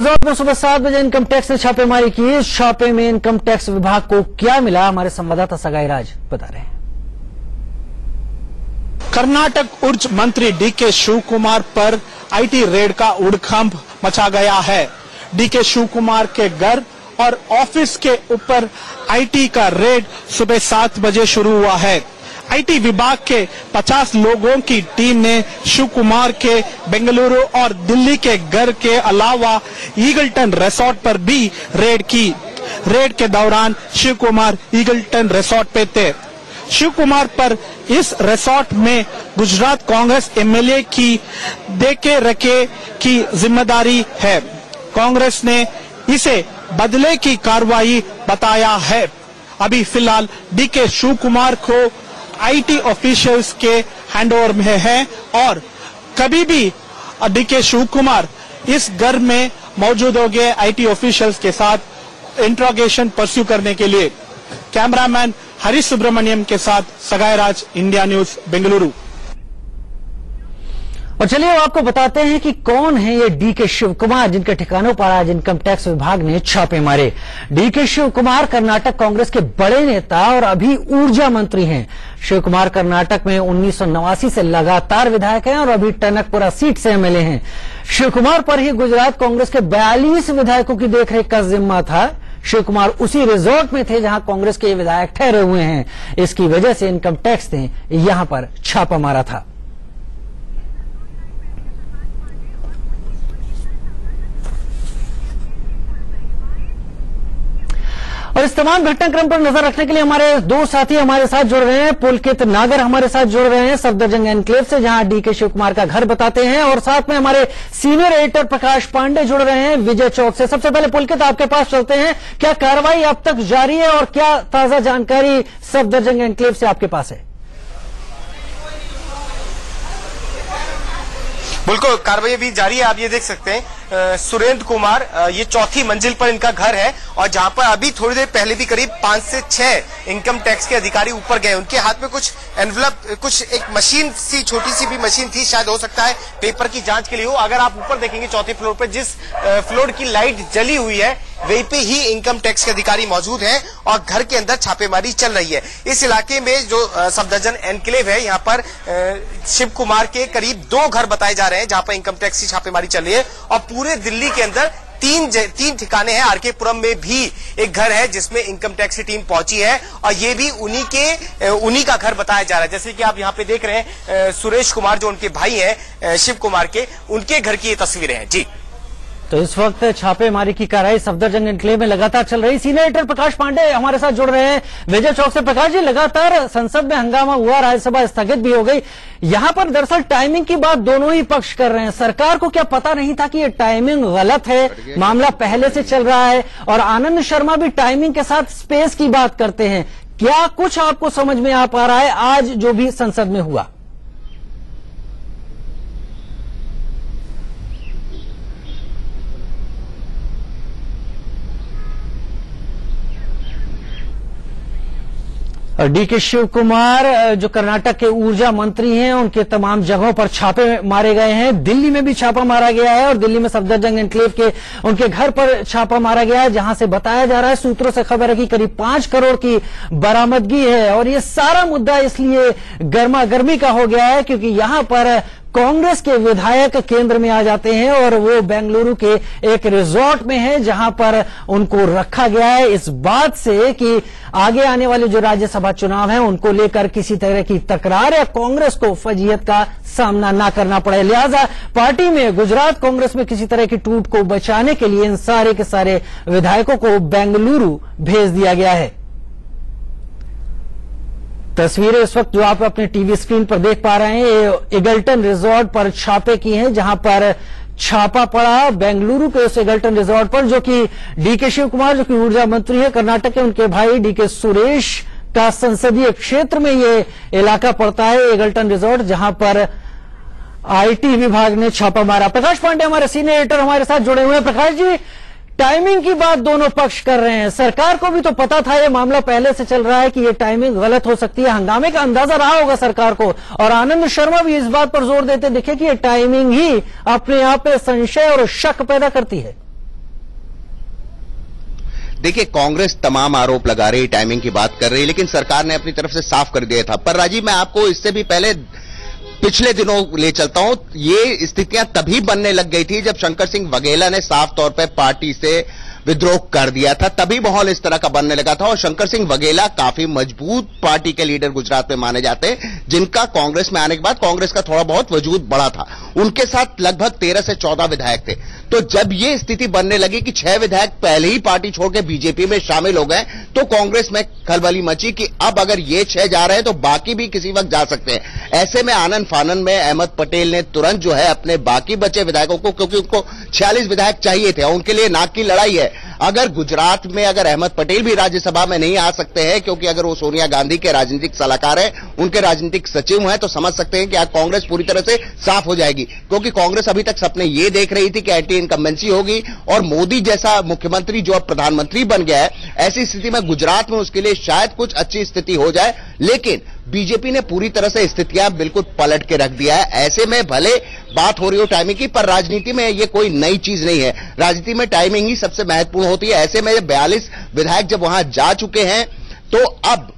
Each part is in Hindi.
पर सुबह 7 बजे इनकम टैक्स ने छापेमारी की। इस छापे में इनकम टैक्स विभाग को क्या मिला, हमारे संवाददाता सगाई राज बता रहे हैं। कर्नाटक ऊर्जा मंत्री डीके शिवकुमार पर आईटी रेड का उड़कंप मचा गया है। डीके शिवकुमार के घर और ऑफिस के ऊपर आईटी का रेड सुबह 7 बजे शुरू हुआ है। आईटी विभाग के 50 लोगों की टीम ने शिवकुमार के बेंगलुरु और दिल्ली के घर के अलावा ईगल्टन रिसोर्ट पर भी रेड की। रेड के दौरान शिवकुमार ईगल्टन रिसोर्ट पे थे। शिवकुमार पर इस रिसोर्ट में गुजरात कांग्रेस एमएलए की देखे रखे की जिम्मेदारी है। कांग्रेस ने इसे बदले की कार्रवाई बताया है। अभी फिलहाल डीके शिवकुमार को आईटी ऑफिशियल्स के हैंडओवर में है और कभी भी डीके शिवकुमार इस घर में मौजूद हो गए आईटी ऑफिशियल्स के साथ इंट्रोगेशन परस्यू करने के लिए। कैमरामैन हरीश सुब्रमण्यम के साथ सगाई राज, इंडिया न्यूज, बेंगलुरु। और चलिए आपको बताते हैं कि कौन है ये डीके शिवकुमार, जिनके ठिकानों पर आज इनकम टैक्स विभाग ने छापे मारे। डीके शिवकुमार कर्नाटक कांग्रेस के बड़े नेता और अभी ऊर्जा मंत्री हैं। शिवकुमार कर्नाटक में 1989 से लगातार विधायक हैं और अभी टनकपुरा सीट से एमएलए हैं। शिवकुमार पर ही गुजरात कांग्रेस के 42 विधायकों की देखरेख का जिम्मा था। शिवकुमार उसी रिजॉर्ट में थे जहां कांग्रेस के विधायक ठहरे हुए हैं। इसकी वजह से इनकम टैक्स ने यहां पर छापा मारा था। और इस तमाम घटनाक्रम पर नजर रखने के लिए हमारे दो साथी हमारे साथ जुड़ रहे हैं। पुलकित नागर हमारे साथ जुड़ रहे हैं सफदरजंग एनक्लेव से, जहां डीके शिवकुमार का घर बताते हैं, और साथ में हमारे सीनियर एडिटर प्रकाश पांडे जुड़ रहे हैं विजय चौक से। सबसे पहले पुलकित, आपके पास चलते हैं। क्या कार्रवाई अब तक जारी है और क्या ताजा जानकारी सफदरजंग एनक्लेव से आपके पास है? बिल्कुल, कार्रवाई भी जारी है। आप ये देख सकते हैं सुरेंद्र कुमार, ये चौथी मंजिल पर इनका घर है और जहां पर अभी थोड़ी देर पहले भी करीब 5 से 6 इनकम टैक्स के अधिकारी ऊपर गए। उनके हाथ में कुछ एनवलप, कुछ एक मशीन सी, छोटी सी भी मशीन थी, शायद हो सकता है पेपर की जांच के लिए हो। अगर आप ऊपर देखेंगे चौथे फ्लोर पर जिस फ्लोर की लाइट जली हुई है वहीं पे ही इनकम टैक्स के अधिकारी मौजूद हैं और घर के अंदर छापेमारी चल रही है। इस इलाके में जो सफदरजंग एनक्लेव है, यहाँ पर शिव कुमार के करीब 2 घर बताए जा रहे हैं जहां पर इनकम टैक्स की छापेमारी चल रही है। और पूरे दिल्ली के अंदर 3 ठिकाने हैं। आरके पुरम में भी एक घर है जिसमें इनकम टैक्स की टीम पहुंची है और ये भी उन्हीं का घर बताया जा रहा है। जैसे कि आप यहाँ पे देख रहे हैं सुरेश कुमार, जो उनके भाई हैं शिव कुमार के, उनके घर की ये तस्वीरें हैं। जी, तो इस वक्त छापेमारी की कार्रवाई सफदरजंग एनक्लेव में लगातार चल रही। सीनियर एडिटर प्रकाश पांडे हमारे साथ जुड़ रहे हैं विजय चौक से। प्रकाश जी, लगातार संसद में हंगामा हुआ, राज्यसभा स्थगित भी हो गई। यहां पर दरअसल टाइमिंग की बात दोनों ही पक्ष कर रहे हैं। सरकार को क्या पता नहीं था कि ये टाइमिंग गलत है, मामला पहले से चल रहा है, और आनंद शर्मा भी टाइमिंग के साथ स्पेस की बात करते हैं। क्या कुछ आपको समझ में आ पा रहा है आज जो भी संसद में हुआ? डीके शिवकुमार जो कर्नाटक के ऊर्जा मंत्री हैं, उनके तमाम जगहों पर छापे मारे गए हैं। दिल्ली में भी छापा मारा गया है और दिल्ली में सफदरजंग एनक्लेव के उनके घर पर छापा मारा गया है, जहां से बताया जा रहा है, सूत्रों से खबर है कि करीब 5 करोड़ की बरामदगी है। और ये सारा मुद्दा इसलिए गर्मा गर्मी का हो गया है क्योंकि यहां पर कांग्रेस के विधायक केंद्र में आ जाते हैं और वो बेंगलुरु के एक रिजॉर्ट में है जहां पर उनको रखा गया है इस बात से कि आगे आने वाले जो राज्यसभा चुनाव हैं उनको लेकर किसी तरह की तकरार या कांग्रेस को फजीयत का सामना ना करना पड़े। लिहाजा पार्टी में, गुजरात कांग्रेस में किसी तरह की टूट को बचाने के लिए इन सारे के सारे विधायकों को बेंगलुरु भेज दिया गया है। तस्वीरें इस वक्त जो आप अपने टीवी स्क्रीन पर देख पा रहे हैं, ये ईगल्टन रिजॉर्ट पर छापे की हैं, जहां पर छापा पड़ा बेंगलुरु के उस ईगल्टन रिजॉर्ट पर, जो कि डीके शिवकुमार, जो कि ऊर्जा मंत्री है कर्नाटक के, उनके भाई डीके सुरेश का संसदीय क्षेत्र में ये इलाका पड़ता है, ईगल्टन रिजॉर्ट, जहां पर आईटी विभाग ने छापा मारा। प्रकाश पांडे हमारे सीनियर एडिटर हमारे साथ जुड़े हुए हैं। प्रकाश जी, टाइमिंग की बात दोनों पक्ष कर रहे हैं। सरकार को भी तो पता था, ये मामला पहले से चल रहा है कि ये टाइमिंग गलत हो सकती है। हंगामे का अंदाजा रहा होगा सरकार को, और आनंद शर्मा भी इस बात पर जोर देते दिखे कि ये टाइमिंग ही अपने आप में संशय और शक पैदा करती है। देखिए, कांग्रेस तमाम आरोप लगा रही, टाइमिंग की बात कर रही, लेकिन सरकार ने अपनी तरफ से साफ कर दिया था। पर राजीव, मैं आपको इससे भी पहले पिछले दिनों ले चलता हूं। ये स्थितियां तभी बनने लग गई थी जब शंकर सिंह वघेला ने साफ तौर पर पार्टी से विद्रोह कर दिया था, तभी माहौल इस तरह का बनने लगा था। और शंकर सिंह वघेला काफी मजबूत पार्टी के लीडर गुजरात में माने जाते हैं, जिनका कांग्रेस में आने के बाद कांग्रेस का थोड़ा बहुत वजूद बढ़ा था। उनके साथ लगभग 13 से 14 विधायक थे। तो जब ये स्थिति बनने लगी कि 6 विधायक पहले ही पार्टी छोड़ के बीजेपी में शामिल हो गए, तो कांग्रेस में खलबली मची कि अब अगर ये 6 जा रहे हैं तो बाकी भी किसी वक्त जा सकते हैं। ऐसे में आनन फानन में अहमद पटेल ने तुरंत जो है अपने बाकी बचे विधायकों को, क्योंकि उनको 46 विधायक चाहिए थे, उनके लिए नाक की लड़ाई है। अगर गुजरात में अगर अहमद पटेल भी राज्यसभा में नहीं आ सकते हैं, क्योंकि अगर वो सोनिया गांधी के राजनीतिक सलाहकार हैं, उनके राजनीतिक सचिव हैं, तो समझ सकते हैं कि आज कांग्रेस पूरी तरह से साफ हो जाएगी। क्योंकि कांग्रेस अभी तक सपने ये देख रही थी कि एंटी इनकम्बेंसी होगी और मोदी जैसा मुख्यमंत्री जो अब प्रधानमंत्री बन गया है, ऐसी स्थिति में गुजरात में उसके लिए शायद कुछ अच्छी स्थिति हो जाए। लेकिन बीजेपी ने पूरी तरह से स्थितियां बिल्कुल पलट के रख दिया है। ऐसे में भले बात हो रही हो टाइमिंग की, पर राजनीति में ये कोई नई चीज नहीं है। राजनीति में टाइमिंग ही सबसे महत्वपूर्ण होती है। ऐसे में 42 विधायक जब वहां जा चुके हैं, तो अब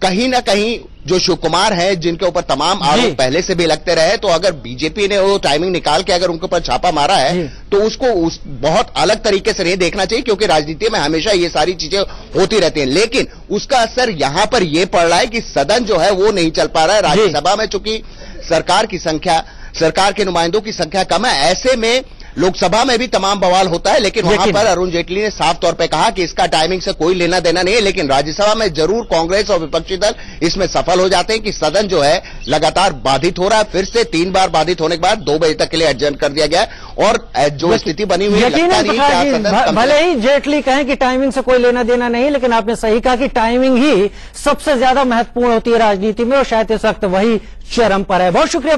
कहीं ना कहीं जो शिव कुमार है, जिनके ऊपर तमाम आरोप पहले से भी लगते रहे, तो अगर बीजेपी ने वो टाइमिंग निकाल के अगर उनके ऊपर छापा मारा है, तो उसको बहुत अलग तरीके से नहीं देखना चाहिए, क्योंकि राजनीति में हमेशा ये सारी चीजें होती रहती हैं। लेकिन उसका असर यहां पर यह पड़ रहा है कि सदन जो है वो नहीं चल पा रहा है। राज्यसभा में चूंकि सरकार के नुमाइंदों की संख्या कम है, ऐसे में लोकसभा में भी तमाम बवाल होता है। लेकिन वहां पर अरुण जेटली ने साफ तौर पे कहा कि इसका टाइमिंग से कोई लेना देना नहीं है। लेकिन राज्यसभा में जरूर कांग्रेस और विपक्षी दल इसमें सफल हो जाते हैं कि सदन जो है लगातार बाधित हो रहा है। फिर से 3 बार बाधित होने के बाद 2 बजे तक के लिए एडजर्न कर दिया गया और जो स्थिति बनी हुई है, भले ही जेटली कहें कि टाइमिंग से कोई लेना देना नहीं, लेकिन आपने सही कहा कि टाइमिंग ही सबसे ज्यादा महत्वपूर्ण होती है राजनीति में, और शायद इस वक्त वही चरम पर है। बहुत शुक्रिया।